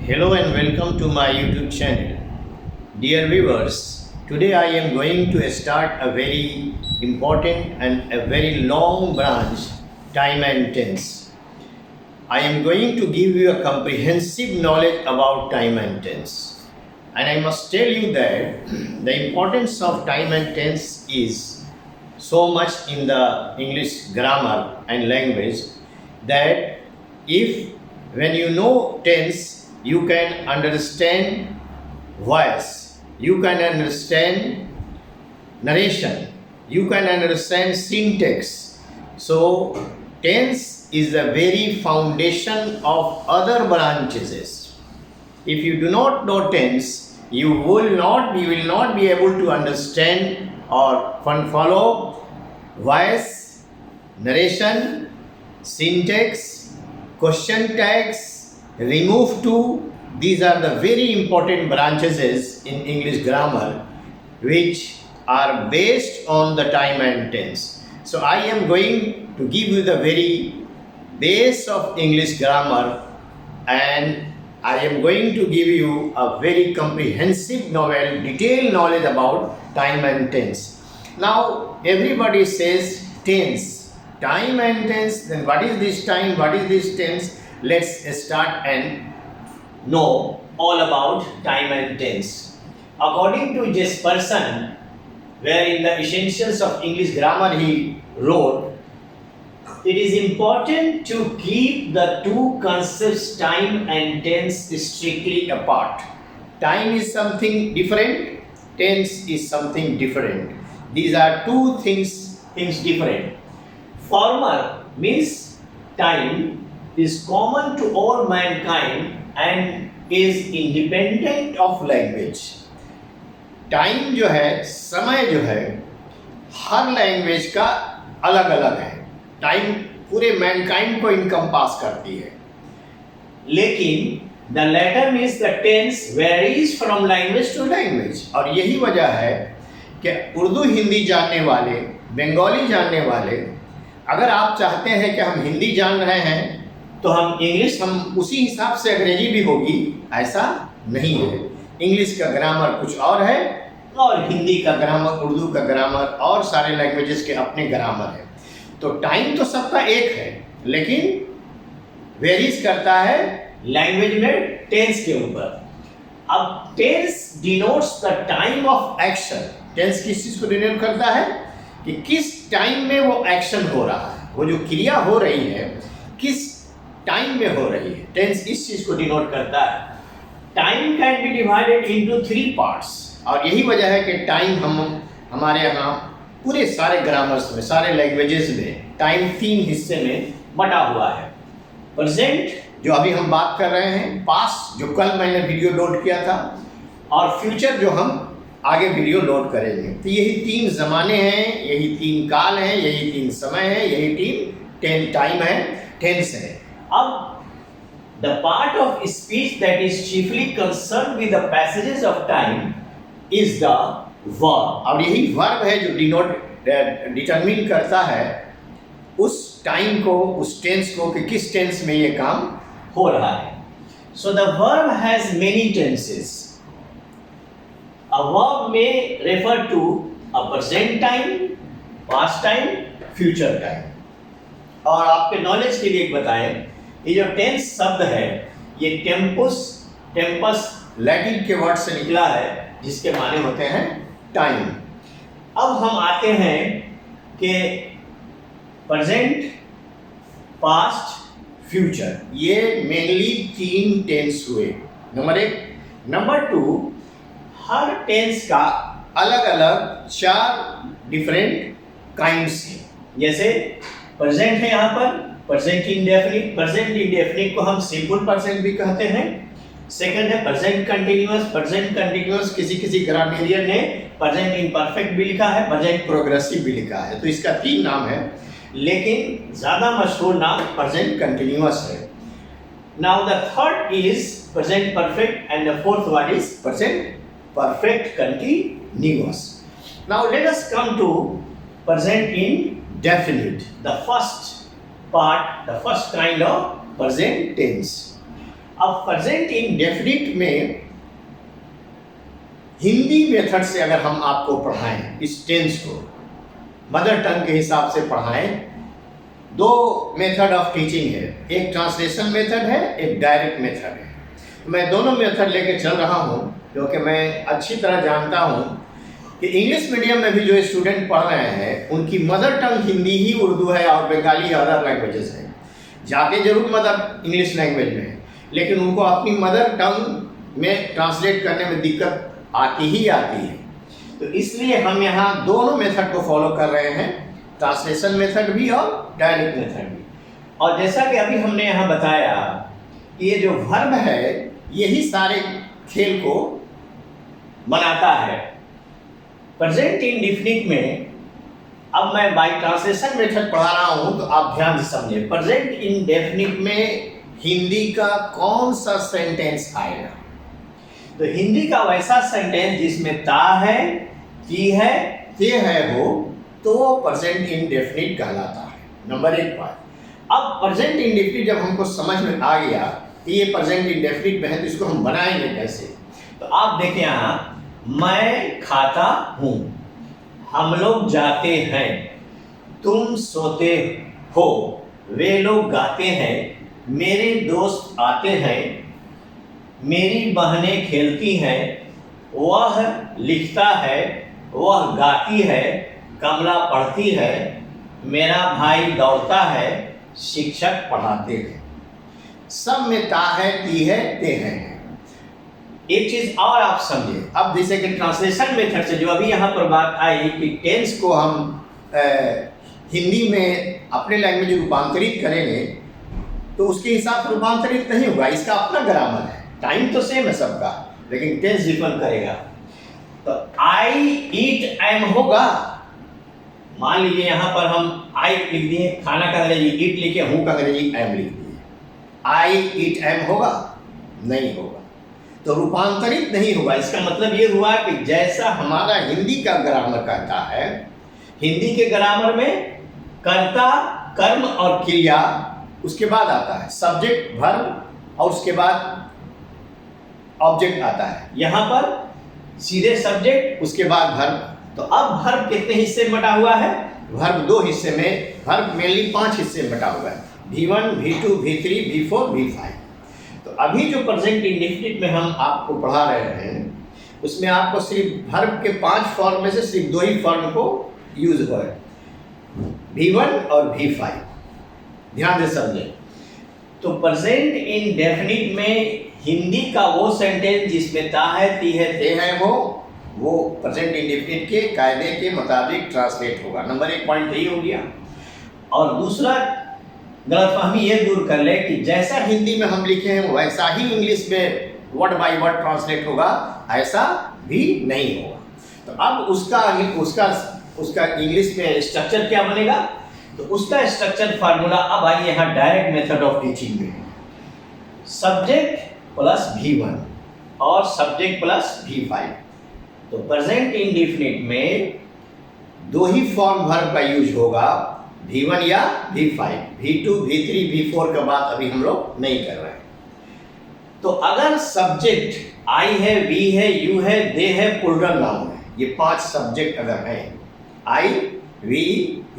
Hello and welcome to my YouTube channel. Dear viewers, today I am going to start a very important and a very long branch, time and tense. I am going to give you a comprehensive knowledge about time and tense. And I must tell you that the importance of time and tense is so much in the English grammar and language that if when you know tense, you can understand voice, you can understand narration, you can understand syntax. So tense is the very foundation of other branches. If you do not know tense, you will not be able to understand or follow voice, narration, syntax, question tags, remove to. These are the very important branches in English grammar which are based on the time and tense. So I am going to give you the very base of English grammar, and I am going to give you a very comprehensive detailed knowledge about time and tense. Now everybody says tense, time and tense. Then what is this time? What is this tense? Let's start and know all about time and tense. According to Jesperson, where in the Essentials of English Grammar he wrote, it is important to keep the two concepts time and tense strictly apart. Time is something different, tense is something different. These are two things different. Former means time is common to all mankind and is independent of language. Time जो है, समय जो है, हर language का अलग अलग है. Time पूरे मैनकाइंड को इनकम्पास करती है, लेकिन the latter means the tense varies from language to language. और यही वजह है कि उर्दू हिंदी जानने वाले, बंगाली जानने वाले, अगर आप चाहते हैं कि हम हिंदी जान रहे हैं तो हम इंग्लिश, हम उसी हिसाब से अंग्रेजी भी होगी, ऐसा नहीं है. इंग्लिश का ग्रामर कुछ और है और हिंदी का ग्रामर, उर्दू का ग्रामर और सारे लैंग्वेजेस के अपने ग्रामर है. तो टाइम तो सबका एक है, लेकिन वेरीज करता है लैंग्वेज में टेंस के ऊपर. अब tense denotes the time of action. Tense किस चीज को डिनोट करता है कि किस टाइम में वो एक्शन हो रहा है, वो जो क्रिया हो रही है किस टाइम में हो रही है. टेंस इस चीज को डिनोट करता है. Time can be divided into 3 parts. और यही वजह है कि टाइम हमारे यहाँ पूरे सारे ग्रामर्स में, सारे लैंग्वेजेस में टाइम 3 हिस्से में बटा हुआ है. प्रेजेंट जो अभी हम बात कर रहे हैं, पास्ट जो कल मैंने वीडियो लोड किया था, और फ्यूचर जो हम आगे वीडियो लोड करेंगे. तो यही 3 ज़माने हैं, यही 3 काल हैं, यही 3 समय है, यही 3 टाइम है, टेंस है. अब the part of speech that is chiefly concerned with the passages of time is the verb. और यही वर्ब है जो डिटरमिन करता है उस टाइम को, उस टेंस को, कि किस टेंस में ये काम हो रहा है. So the verb has many tenses. A verb may refer to a present time, past time, future time. और आपके नॉलेज के लिए एक बताएं, ये जो टेंस शब्द है, ये टेम्पस लैटिन के वर्ड से निकला है, जिसके माने होते हैं टाइम. अब हम आते हैं कि प्रेजेंट, पास्ट, फ्यूचर, ये मेनली 3 टेंस हुए. नंबर 1. नंबर 2, हर टेंस का अलग अलग 4 डिफरेंट काइंड्स हैं. जैसे प्रेजेंट है यहाँ पर, प्रेजेंट इंडेफिनिट. प्रेजेंट इंडेफिनिट को हम सिंपल प्रेजेंट भी कहते हैं. सेकंड है प्रेजेंट कंटिन्यूअस. प्रेजेंट कंटिन्यूअस किसी ग्रामेरियन ने प्रेजेंट इम्परफेक्ट भी लिखा है, प्रेजेंट प्रोग्रेसिव भी लिखा है. तो इसका 3 नाम है, लेकिन ज़्यादा मशहूर नाम प्रेजेंट कंटिन्यूअस है. Now the third is present perfect and the fourth one is present perfect continuous. Now let us come to present indefinite, the first part, the first kind of present tense. अब present indefinite में Hindi method से अगर हम आपको पढ़ाएं, इस tense को mother tongue के हिसाब से पढ़ाएं, दो मेथड ऑफ टीचिंग है, एक ट्रांसलेशन मेथड है, एक डायरेक्ट मेथड है। मैं दोनों मेथड लेके चल रहा हूं क्योंकि मैं अच्छी तरह जानता हूं कि इंग्लिश मीडियम में भी जो स्टूडेंट पढ़ रहे हैं उनकी मदर टंग हिंदी ही उर्दू है और बंगाली अदर लैंग्वेजेस हैं। जाते जरूर मदर इंग्लिश लैंग्वेज में है, लेकिन उनको अपनी मदर टंग में ट्रांसलेट करने में दिक्कत आती ही आती है। तो इसलिए हम यहाँ दोनों मेथड को फॉलो कर रहे हैं, ट्रांसलेशन मेथड भी और डायरेक्ट मेथड भी। और जैसा कि अभी हमने यहाँ बताया कि ये जो वर्ब है यही सारे खेल को बनाता है। प्रेजेंट इंडेफिनिट में अब मैं बाय ट्रांसलेशन मेथड पढ़ा रहा हूँ, तो आप ध्यान से समझिए। प्रेजेंट इंडेफिनिट में हिंदी का कौन सा सेंटेंस आएगा? तो हिंदी का वैसा सेंटेंस जिसमें ता है, की है, ते है हो, तो वो प्रेजेंट इंडेफिनिट कहलाता है। नंबर एक बात। अब प्रेजेंट इंडेफिनिट जब हमको समझ में आ गया कि ये प्रेजेंट इंडेफिनिट में है, तो इसको हम बनाएंगे कैसे? तो आप देखें यहाँ, मैं खाता हूँ, हम लोग जाते हैं, तुम सोते हो, वे लोग गाते हैं, मेरे दोस्त आते हैं, मेरी बहनें खेलती हैं, वह लिखता है, वह गाती है, कमला पढ़ती है, मेरा भाई दौड़ता है, शिक्षक पढ़ाते हैं। सब में ता है, ती है, ते हैं। एक चीज और आप समझे। अब जैसे कि ट्रांसलेशन मेथड से जो अभी यहाँ पर बात आई कि टेंस को हम हिंदी में अपने लैंग्वेज में रूपांतरित करेंगे, तो उसके हिसाब से रूपांतरित नहीं होगा, इसका अपना ग्रामर है। टाइम तो सेम है सबका, लेकिन टेंस डिफर करेगा। तो आई ईट एम होगा। मान लीजिए यहाँ पर हम आई लिख दिए, खाना का अंग्रेजी ईट लिखे, हूँ का अंग्रेजी एम लिख दिए, आई ईट एम होगा? नहीं होगा, तो रूपांतरित नहीं होगा। इसका मतलब ये हुआ कि जैसा हमारा हिंदी का ग्रामर कहता है, हिंदी के ग्रामर में कर्ता, कर्म और क्रिया, उसके बाद आता है सब्जेक्ट, वर्ब, और उसके बाद ऑब्जेक्ट आता है। यहाँ पर सीधे सब्जेक्ट, उसके बाद वर्ब। तो अब वर्ब कितने हिस्से में बटा हुआ है? वर्ब दो हिस्से में, वर्ब मेनली 5 हिस्से में बटा हुआ है, V1, V2, V3, V4, V5। तो अभी जो प्रेजेंट इंडेफिनिट में हम आपको पढ़ा रहे हैं, उसमें आपको सिर्फ वर्ब के 5 फॉर्म में से सिर्फ 2 ही फॉर्म को यूज हुआ है, V1 और V5। ध्यान से समझें। तो प्रेजेंट इंडेफिनिट में हिंदी का वो सेंटेंस जिसमें ता है, ती है, ते है, वो प्रेजेंट इंडेफिनिट के कायदे के मुताबिक ट्रांसलेट होगा। नंबर 1 पॉइंट यही हो गया। और दूसरा गलतफहमी ये दूर कर ले कि जैसा हिंदी में हम लिखे हैं वैसा ही इंग्लिश में वर्ड बाय वर्ड ट्रांसलेट होगा, ऐसा भी नहीं होगा। तो अब उसका इंग्लिश में स्ट्रक्चर क्या बनेगा? तो उसका स्ट्रक्चर फार्मूला अब आइए यहाँ डायरेक्ट मेथड ऑफ टीचिंग में, सब्जेक्ट प्लस V1 और सब्जेक्ट प्लस V5। तो प्रेजेंट इंडेफिनिट में 2 ही फॉर्म वर्ब का यूज होगा, V1 या V5, V2, V3, V4 के बाद अभी हम लोग नहीं कर रहे हैं। तो अगर सब्जेक्ट I है, V है, U है, दे है, प्लूरल नाउन है, ये 5 सब्जेक्ट अगर हैं, I, V,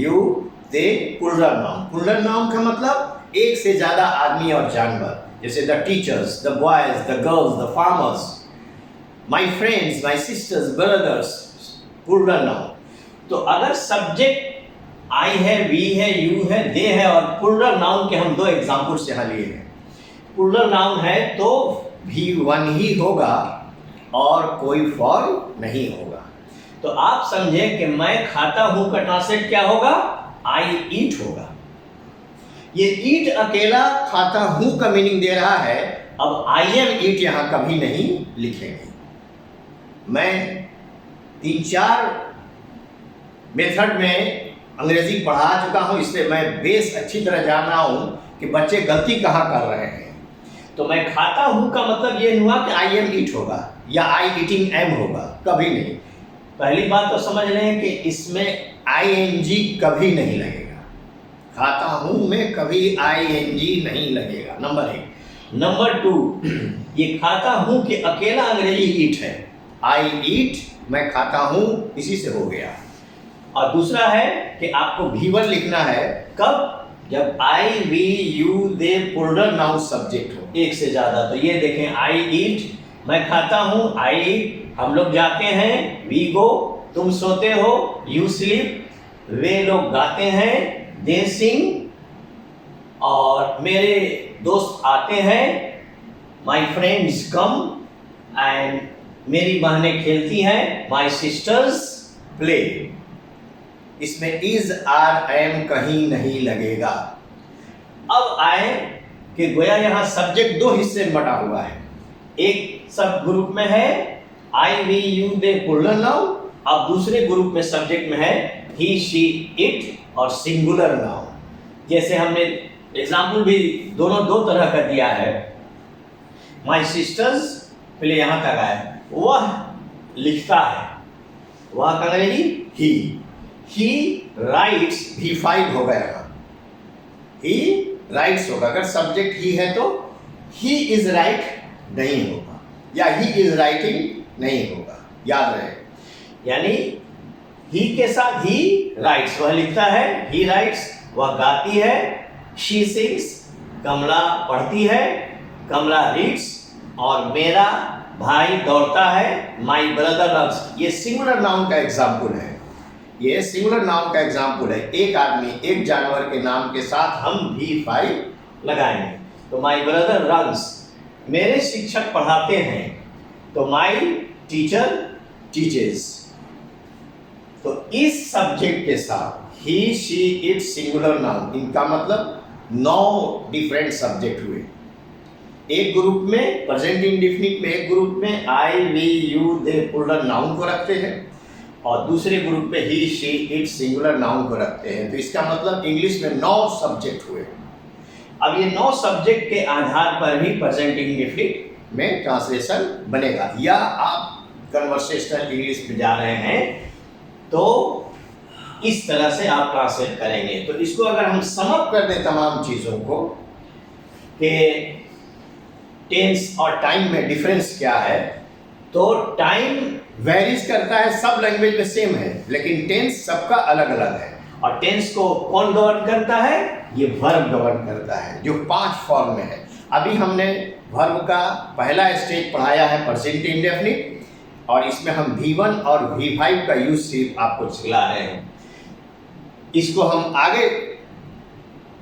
U, they, plural noun. Plural noun का मतलब एक से ज्यादा आदमी और जानवर, जैसे the teachers, the boys, the girls, the farmers, my friends, my sisters, brothers, plural noun. तो अगर सब्जेक्ट आई है, वी है, यू है, दे है और प्लूरल नाउन के हम 2 एग्जाम्पल्स यहाँ लिए हैं। प्लूरल नाउन है तो V1 ही होगा और कोई फॉर्म नहीं होगा। तो आप समझे कि मैं खाता हूं का ट्रांसलेट क्या होगा? आई ईट होगा। ये ईट अकेला खाता हूं का मीनिंग दे रहा है। अब आई एम ईट यहां कभी नहीं लिखेंगे। मैं 3-4 मेथड में अंग्रेजी पढ़ा चुका हूं, इसलिए मैं बेस अच्छी तरह जान रहा हूं कि बच्चे गलती कहां कर रहे हैं। तो मैं खाता हूं का मतलब ये हुआ कि आई एम ईट होगा या आई ईटिंग एम होगा, कभी नहीं। पहली बात तो समझ लें कि इसमें ING कभी नहीं लगेगा, खाता हूं में कभी ING नहीं लगेगा, नंबर 1। नंबर 2, ये खाता हूं कि अकेला अंग्रेजी ईट है। आई ईट, मैं खाता हूं, इसी से हो गया। और दूसरा है कि आपको V1 लिखना है कब, जब I, we, you, they plural noun subject हो, एक से ज्यादा। तो ये देखें, आई ईट, मैं खाता हूं, आई ईट, हम लोग जाते हैं, वी गो, तुम सोते हो, यू स्लीप, वे लोग गाते हैं, दे सिंग, और मेरे दोस्त आते हैं, माई फ्रेंड्स कम, एंड मेरी बहनें खेलती हैं, माई सिस्टर्स प्ले। इसमें इज, आर, एम कहीं नहीं लगेगा। अब आए कि गोया यहां सब्जेक्ट 2 हिस्से में बटा हुआ है। एक सब ग्रुप में है I, we, you, they plural noun, अब दूसरे ग्रुप में सब्जेक्ट में है ही, शी, इट और सिंगुलर नाउन। जैसे हमने एग्जाम्पल भी दोनों 2 तरह का दिया है। माई सिस्टर्स, पहले यहां तक आए, वह लिखता है, वह कह रही ही राइट्स, V5 होगा यहाँ, ही राइट्स होगा। अगर सब्जेक्ट ही है तो ही इज राइट नहीं होगा, या ही इज राइटिंग नहीं होगा, याद रहे। यानी ही के साथ ही राइट्स, वह लिखता है, ही राइट्स, वह गाती है, शी सिंग्स, कमला पढ़ती है, कमला रीड्स, और मेरा भाई दौड़ता है, माई ब्रदर रन्स। ये सिंगुलर नाउन का एग्जाम्पल है, ये सिंगुलर नाउन का एग्जाम्पल है। एक आदमी, एक जानवर के नाम के साथ हम V5 लगाएंगे। तो माई ब्रदर रन्स, मेरे शिक्षक पढ़ाते हैं, तो माई टीचर टीचेस। तो इस सब्जेक्ट के साथ ही, शी, इट, सिंगुलर नाउन, इनका मतलब 9 डिफरेंट सब्जेक्ट हुए। एक ग्रुप में प्रेजेंट इंडेफिनिट में, एक ग्रुप में I, we, you, they plural noun को रखते हैं, और दूसरे ग्रुप में he, she, it, singular noun को रखते हैं। तो इसका मतलब इंग्लिश में 9 सब्जेक्ट हुए। अब ये 9 सब्जेक्ट के आधार पर ही प्रेजेंट इंडेफिनिट में ट्रांसलेशन बनेगा। या आप कन्वर्सेशनल इंग्लिश में जा रहे हैं तो इस तरह से आप ट्रांसलेट करेंगे। तो इसको अगर हम सम अप कर दें तमाम चीज़ों को कि टेंस और टाइम में डिफरेंस क्या है, तो टाइम वेरीज करता है, सब लैंग्वेज में सेम है, लेकिन टेंस सबका अलग अलग है। और टेंस को कौन गवर्न करता है, ये वर्ब गवर्न करता है, जो 5 फॉर्म में है। अभी हमने वर्ब का पहला स्टेज पढ़ाया है प्रेजेंट इंडेफिनिट, और इसमें हम V1 और V5 का यूज सिर्फ आपको सिखा रहे हैं। इसको हम आगे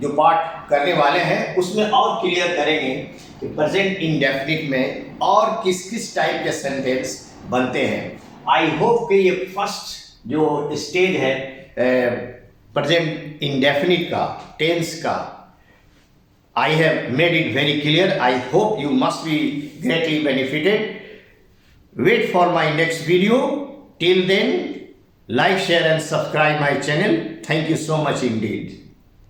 जो पार्ट करने वाले हैं उसमें और क्लियर करेंगे कि प्रेजेंट इंडेफिनिट में और किस किस टाइप के सेंटेंस बनते हैं। आई होप कि ये फर्स्ट जो स्टेज है प्रेजेंट इंडेफिनिट का, टेंस का, I have made it very clear. I hope you must be greatly benefited. Wait for my next video. Till then, like, share and subscribe my channel. Thank you so much indeed.